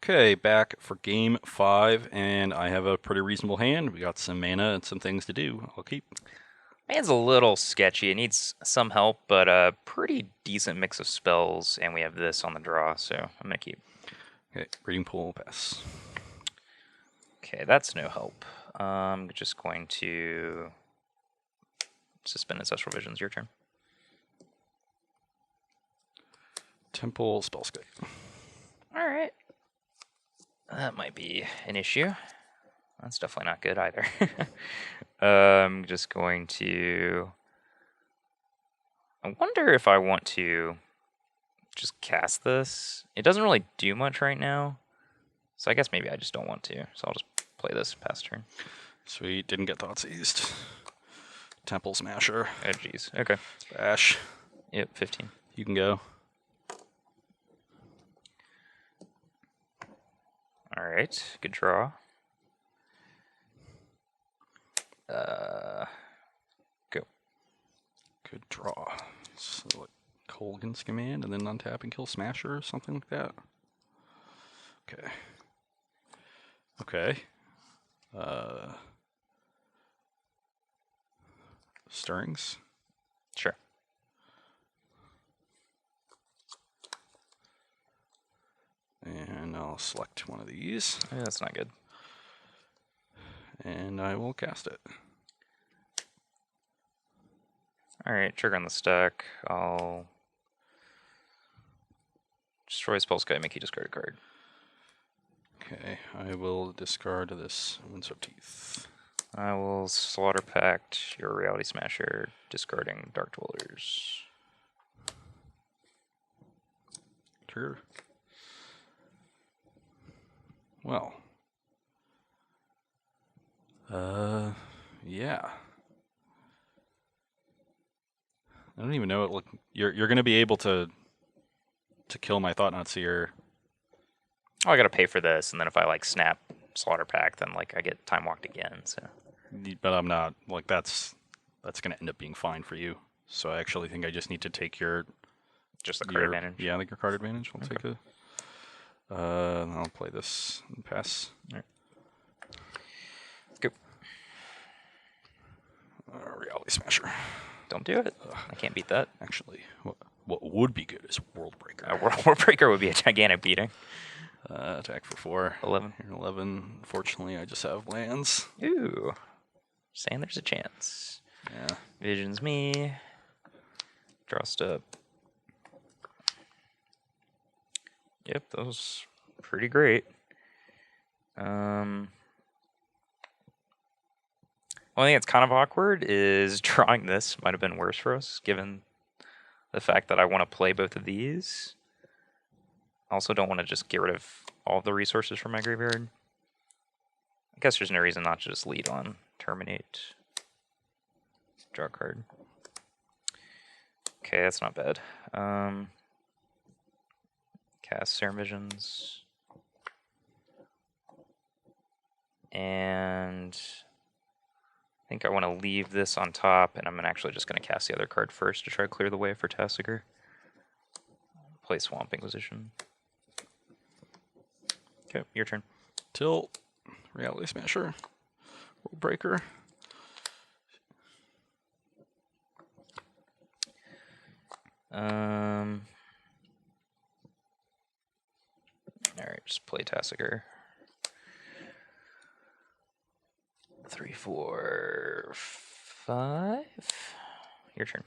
Okay, back for game 5, and I have a pretty reasonable hand. We got some mana and some things to do. I'll keep. Man's a little sketchy. It needs some help, but a pretty decent mix of spells, and we have this on the draw, so I'm going to keep. Okay, Breeding Pool, pass. Okay, that's no help. I'm just going to suspend Ancestral Visions. Your turn. Temple, Spellskite. All right. That might be an issue. That's definitely not good either. I'm just going to... I wonder if I want to just cast this. It doesn't really do much right now, so I guess maybe I just don't want to. So I'll just play this past turn. Sweet, didn't get Thoughtseized. Temple Smasher. Oh, jeez. Okay. Bash. Yep, 15. You can go. All right, good draw. Go. Good draw. So, like, Colgan's command, and then untap and kill Smasher or something like that. Okay. Okay. Stirrings. Sure. And I'll select one of these. Yeah, that's not good. And I will cast it. All right, trigger on the stack. I'll destroy Spellskite, make you discard a card. Okay, I will discard this Windswept Teeth. I will Slaughter Pact your Reality Smasher, discarding Dark Dwellers. Trigger. Well. Yeah. I don't even know it. Look, you're going to be able to kill my Thought-Knot Seer. Oh, I gotta pay for this, and then if I like snap Slaughter Pact, then like I get Time Walked again. So, But I'm not like that's going to end up being fine for you. So I actually think I just need to take your just the card advantage. Yeah, I think your card advantage. I'll take a. I'll play this and pass. All right. Go. Reality Smasher. Don't do it. I can't beat that. Actually, what would be good is World Breaker. World Breaker would be a gigantic beating. Attack for 4. 11. 11. Unfortunately, I just have lands. Ooh. Saying there's a chance. Yeah. Visions me. Draw step. Yep, that was pretty great. One thing that's kind of awkward is drawing this might have been worse for us, given the fact that I want to play both of these. I also don't want to just get rid of all of the resources from my graveyard. I guess there's no reason not to just lead on Terminate. Draw a card. Okay, that's not bad. Cast Serum Visions. And I think I want to leave this on top, and I'm actually just going to cast the other card first to try to clear the way for Tasigur. Play Swamp Inquisition. Okay, your turn. Tilt. Reality Smasher. World Breaker. Alright, just play Tasigur. 3, 4, 5. Your turn.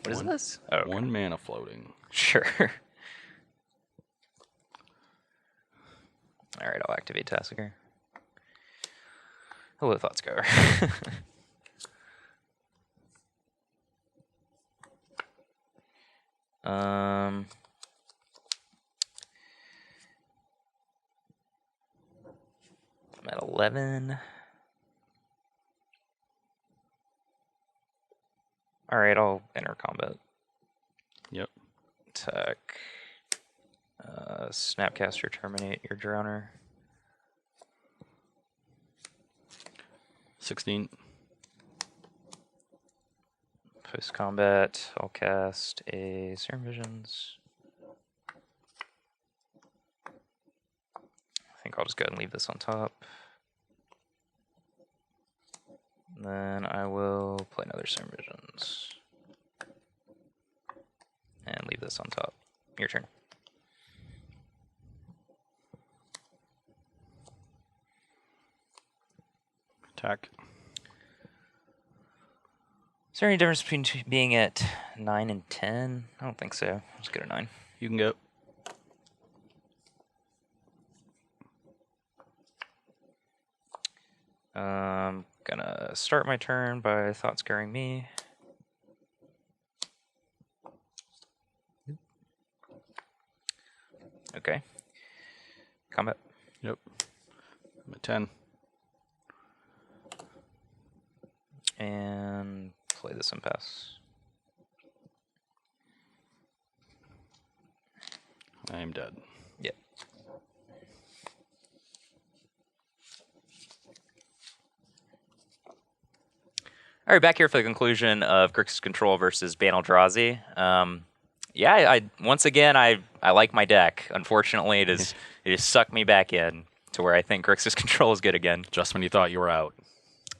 What is this? Oh, okay. 1 mana floating. Sure. Alright, I'll activate Tasigur. Hello, Thoughtscour. I'm at 11. Alright, I'll enter combat. Yep. Attack. Snapcaster, terminate your Drowner. 16. Post combat, I'll cast a Serum Visions. I think I'll just go ahead and leave this on top. Then I will play another Serum Visions. And leave this on top. Your turn. Attack. Is there any difference between being at 9 and 10? I don't think so. Let's go to 9. You can go. Gonna start my turn by thought scaring me. Okay. Combat. Yep. I'm at 10. And play this impasse. I am dead. Yep. All right, back here for the conclusion of Grixis Control versus Bant Eldrazi. Yeah, I once again I like my deck. Unfortunately, it has sucked me back in to where I think Grixis Control is good again. Just when you thought you were out.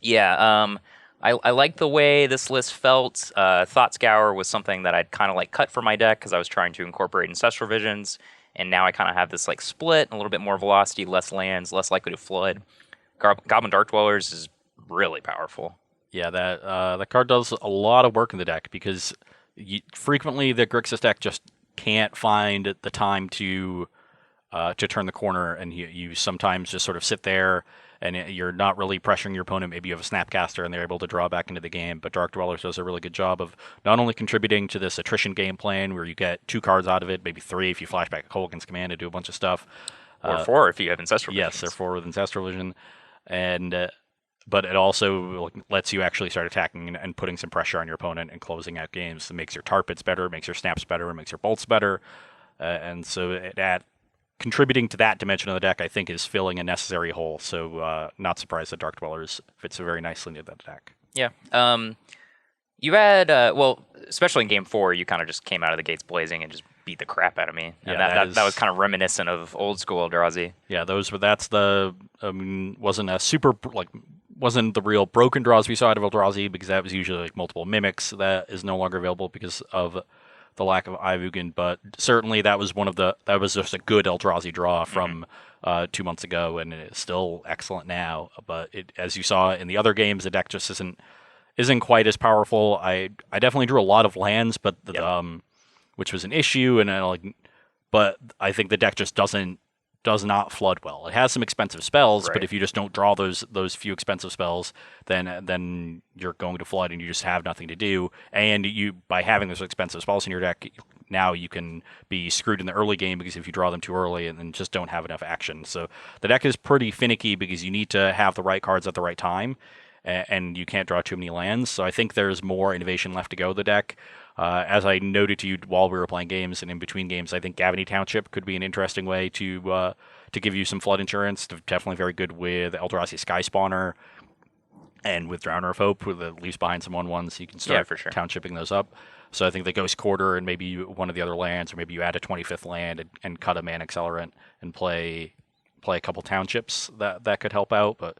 Yeah, I like the way this list felt. Thought Scour was something that I'd kind of like cut from my deck because I was trying to incorporate Ancestral Visions, and now I kind of have this like split, a little bit more velocity, less lands, less likely to flood. Goblin Dark Dwellers is really powerful. Yeah, that card does a lot of work in the deck because frequently the Grixis deck just can't find the time to turn the corner, and you sometimes just sort of sit there and you're not really pressuring your opponent. Maybe you have a Snapcaster and they're able to draw back into the game, but Dark Dwellers does a really good job of not only contributing to this attrition game plan where you get 2 cards out of it, maybe 3 if you flash back a Kolaghan's Command and do a bunch of stuff. Or 4 if you have Ancestral Visions. Yes, or 4 with Ancestral Vision. And but it also lets you actually start attacking and putting some pressure on your opponent and closing out games. It makes your tar pits better, makes your snaps better, makes your bolts better. And so contributing to that dimension of the deck, I think, is filling a necessary hole. So not surprised that Dark Dwellers fits very nicely into that deck. Yeah. You had, well, especially in Game 4, you kind of just came out of the gates blazing and just beat the crap out of me. And Yeah, that was kind of reminiscent of old school Eldrazi. Yeah, wasn't the real broken draws we saw out of Eldrazi, because that was usually like multiple mimics. That is no longer available because of the lack of Ivugin, but certainly that was just a good Eldrazi draw from 2 months ago, and it's still excellent now. But as you saw in the other games, the deck just isn't quite as powerful. I definitely drew a lot of lands, but which was an issue, but I think the deck just does not flood well. It has some expensive spells, right. But if you just don't draw those few expensive spells, then you're going to flood and you just have nothing to do. And by having those expensive spells in your deck, now you can be screwed in the early game because if you draw them too early and then just don't have enough action. So the deck is pretty finicky because you need to have the right cards at the right time, and you can't draw too many lands. So I think there's more innovation left to go with the deck. As I noted to you while we were playing games and in between games, I think Gavany Township could be an interesting way to give you some flood insurance. Definitely very good with Eldrazi Sky Spawner and with Drowner of Hope, with it leaves behind some 1/1s, so you can start townshipping those up. So I think the Ghost Quarter and maybe one of the other lands, or maybe you add a 25th land and cut a Man Accelerant and play a couple townships, that could help out. But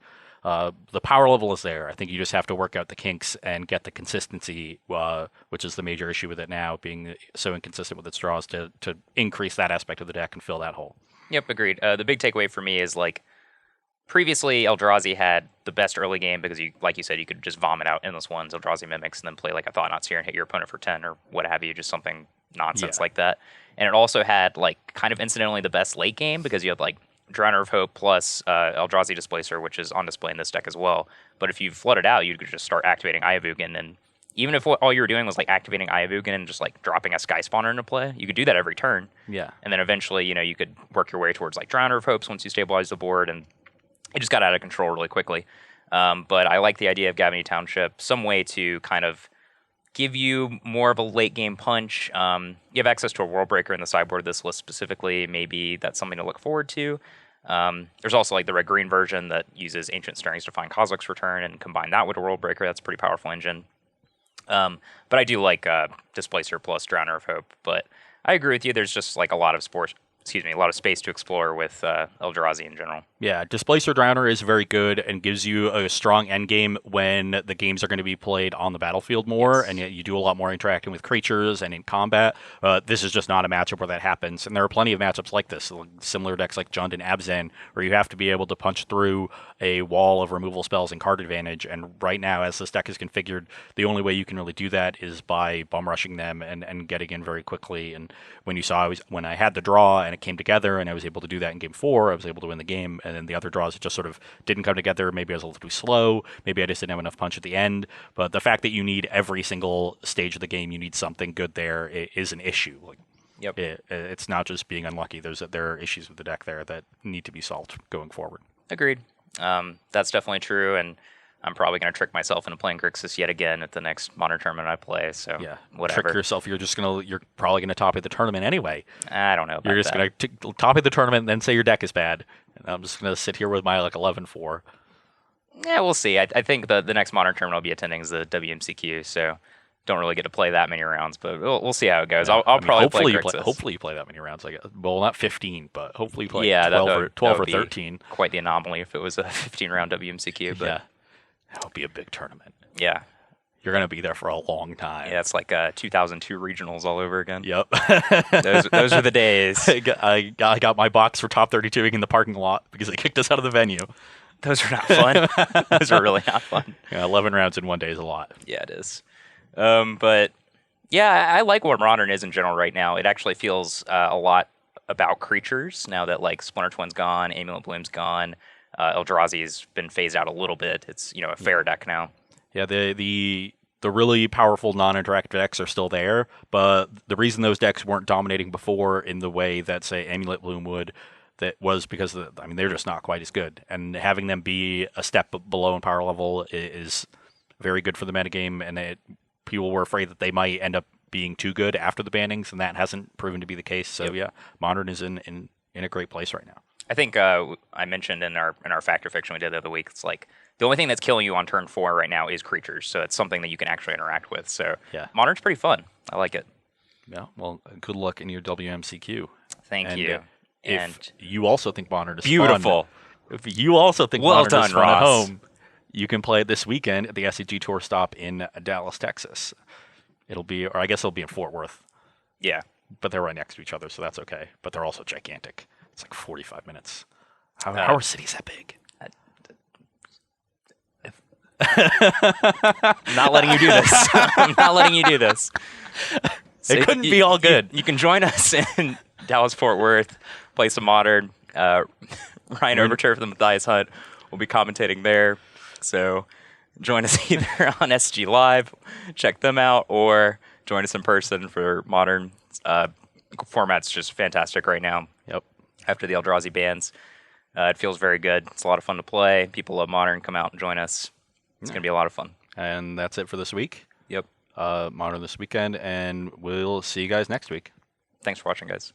the power level is there. I think you just have to work out the kinks and get the consistency, which is the major issue with it now, being so inconsistent with its draws, to increase that aspect of the deck and fill that hole. Yep, agreed. The big takeaway for me is, like, previously Eldrazi had the best early game because, like you said, you could just vomit out endless ones, Eldrazi Mimics, and then play like a Thought-Knot Seer and hit your opponent for 10 or what have you, just something nonsense like that. And it also had, like, kind of incidentally the best late game because you had, like, Drowner of Hope plus Eldrazi Displacer, which is on display in this deck as well. But if you flooded out, you could just start activating Ivugin, and even if all you were doing was like activating Ivugin and just like dropping a Sky Spawner into play, you could do that every turn. Yeah. And then eventually, you could work your way towards like Drowner of Hopes once you stabilize the board, and it just got out of control really quickly. But I like the idea of Gavany Township, some way to kind of give you more of a late game punch. You have access to a World Breaker in the sideboard of this list specifically. Maybe that's something to look forward to. There's also like the red-green version that uses Ancient Stirrings to find Kozilek's Return and combine that with a World Breaker. That's a pretty powerful engine. But I do like Displacer plus Drowner of Hope. But I agree with you. There's just like a lot of space to explore with Eldrazi in general. Yeah, Displacer Drowner is very good and gives you a strong endgame when the games are going to be played on the battlefield more, and you do a lot more interacting with creatures and in combat. This is just not a matchup where that happens, and there are plenty of matchups like this, similar decks like Jund and Abzan, where you have to be able to punch through a wall of removal spells and card advantage, and right now, as this deck is configured, the only way you can really do that is by bum rushing them and getting in very quickly, and when you saw when I had the draw and it came together and I was able to do that in game 4, I was able to win the game. And then the other draws just sort of didn't come together. Maybe I was a little too slow. Maybe I just didn't have enough punch at the end. But the fact that you need every single stage of the game, you need something good there, is an issue. Like, yep. It's not just being unlucky. There are issues with the deck there that need to be solved going forward. Agreed. That's definitely true. And I'm probably going to trick myself into playing Grixis yet again at the next Modern tournament I play. So yeah, whatever. Trick yourself. You're probably going to top 8 the tournament anyway. I don't know about that. You're just going to top 8 the tournament and then say your deck is bad. And I'm just going to sit here with my 11-4. Yeah, we'll see. I think the next Modern tournament I'll be attending is the WMCQ, so don't really get to play that many rounds, but we'll see how it goes. Yeah, I'll probably play Grixis. Hopefully you play that many rounds. Well, not 15, but hopefully you play 12 or 13. Quite the anomaly if it was a 15-round WMCQ. But yeah, that would be a big tournament. Yeah. You're going to be there for a long time. Yeah, it's like 2002 regionals all over again. Yep. those are the days. I got my box for top 32ing in the parking lot because they kicked us out of the venue. Those are not fun. Those are really not fun. Yeah, 11 rounds in one day is a lot. Yeah, it is. But yeah, I like what Modern is in general right now. It actually feels a lot about creatures now that like Splinter Twin's gone, Amulet Bloom's gone. Eldrazi's been phased out a little bit. It's a fair deck now. Yeah, the really powerful non-interactive decks are still there, but the reason those decks weren't dominating before in the way that, say, Amulet Bloom would, that was because they're just not quite as good. And having them be a step below in power level is very good for the metagame, and people were afraid that they might end up being too good after the bannings, and that hasn't proven to be the case. So yeah, Modern is in a great place right now. I think I mentioned in our Factor Fiction we did the other week, it's like the only thing that's killing you on turn 4 right now is creatures, so it's something that you can actually interact with. So yeah, Modern's pretty fun. I like it. Yeah, well, good luck in your WMCQ. Thank you. If you also think Modern is beautiful, fun, if you also think Modern is fun Ross. At home, you can play it this weekend at the SCGTour stop in Dallas, Texas. It'll be in Fort Worth. Yeah, but they're right next to each other, so that's okay. But they're also gigantic. It's like 45 minutes. How are cities that big? I'm not letting you do this. I'm not letting you do this. It couldn't be all good. You can join us in Dallas, Fort Worth, play some Modern. Ryan Overture from the Matthias Hunt will be commentating there. So join us either on SCGLive, check them out, or join us in person for Modern. Format's just fantastic right now. Yep. After the Eldrazi bans, it feels very good. It's a lot of fun to play. People love Modern. Come out and join us. It's going to be a lot of fun. And that's it for this week. Yep. Modern this weekend, and we'll see you guys next week. Thanks for watching, guys.